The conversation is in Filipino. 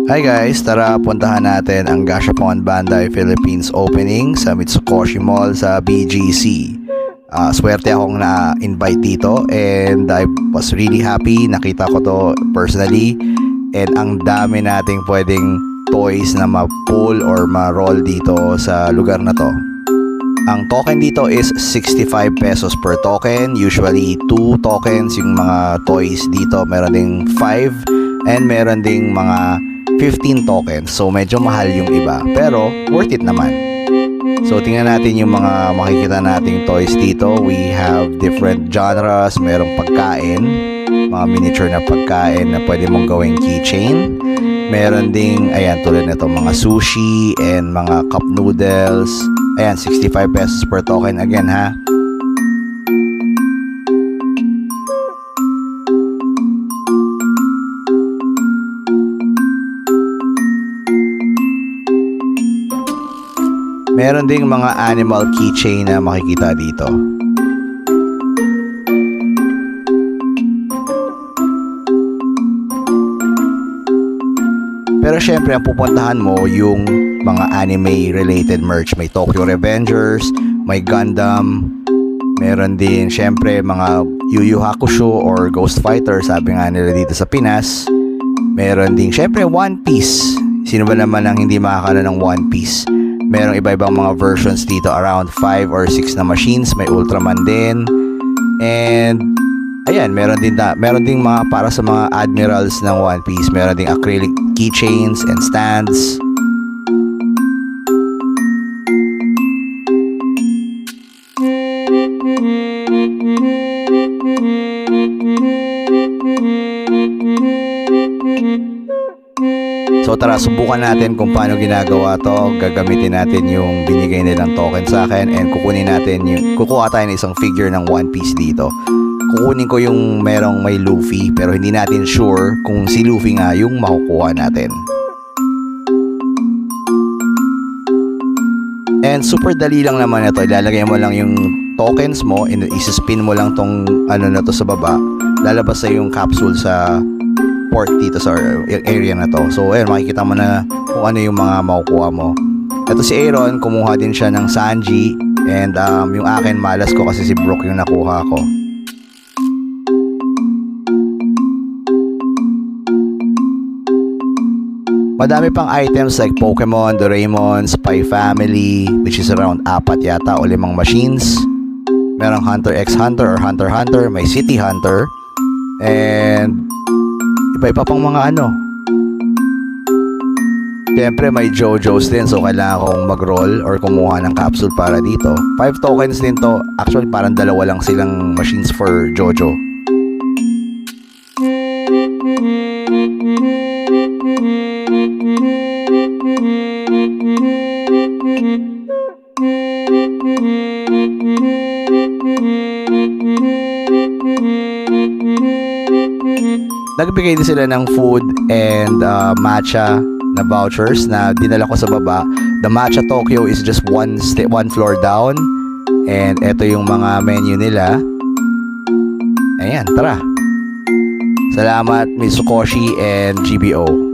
Hi guys, tara puntahan natin ang Gashapon Bandai Philippines opening sa Mitsukoshi Mall sa BGC. Swerte akong na-invite dito and I was really happy. Nakita ko to personally and ang dami nating pwedeng toys na ma-pull or ma-roll dito sa lugar na to. Ang token dito is 65 pesos per token. Usually 2 tokens yung mga toys dito. Meron ding 5 and meron ding mga 15 tokens. So medyo mahal yung iba pero worth it naman. So tingnan natin yung mga makikita nating toys dito. We have different genres. Merong pagkain, mga miniature na pagkain na pwede mong gawing keychain. Meron ding, ayan, tulad nito mga sushi and mga cup noodles. Ayan, 65 pesos per token again ha. Meron ding mga animal keychain na makikita dito. Pero syempre ang pupuntahan mo yung mga anime related merch. May Tokyo Revengers, may Gundam, meron din syempre mga Yu Yu Hakusho or Ghost Fighter, sabi nga nila dito sa Pinas. Meron din syempre One Piece. Sino ba naman ang hindi makakala ng One Piece? Merong iba-ibang mga versions dito, around 5 or 6 na machines. May Ultraman din. And ayan, meron ding mga para sa mga admirals ng One Piece. Meron ding acrylic keychains and stands. So tara, subukan natin kung paano ginagawa to. Gagamitin natin yung binigay nilang token sa akin and kukuha tayo ng isang figure ng One Piece dito. Kukunin ko yung merong may Luffy pero hindi natin sure kung si Luffy nga yung makukuha natin. And super dali lang naman ito. Ilalagay mo lang yung tokens mo and isispin mo lang tong ano na to sa baba. Lalabas sa yung capsule sa port dito sa area na to. So ayun, makikita mo na kung ano yung mga makukuha mo. Ito si Aaron, kumuha din siya ng Sanji and yung akin malas ko kasi si Brook yung nakuha ko. Madami pang items like Pokemon, Doraemon, Spy Family, which is around 4 yata o 5 machines. Merong Hunter x Hunter or Hunter x Hunter, may City Hunter, and iba-iba pang mga ano. Siyempre may JoJo's din, so kailangan kong mag-roll or kumuha ng capsule para dito. 5 tokens din to. Actually parang dalawa lang silang machines for JoJo. Nagbigay din sila ng food and matcha na vouchers na dinala ko sa baba. The Matcha Tokyo is just one floor down. And ito yung mga menu nila. Ayan, tara. Salamat Mitsukoshi and GBO.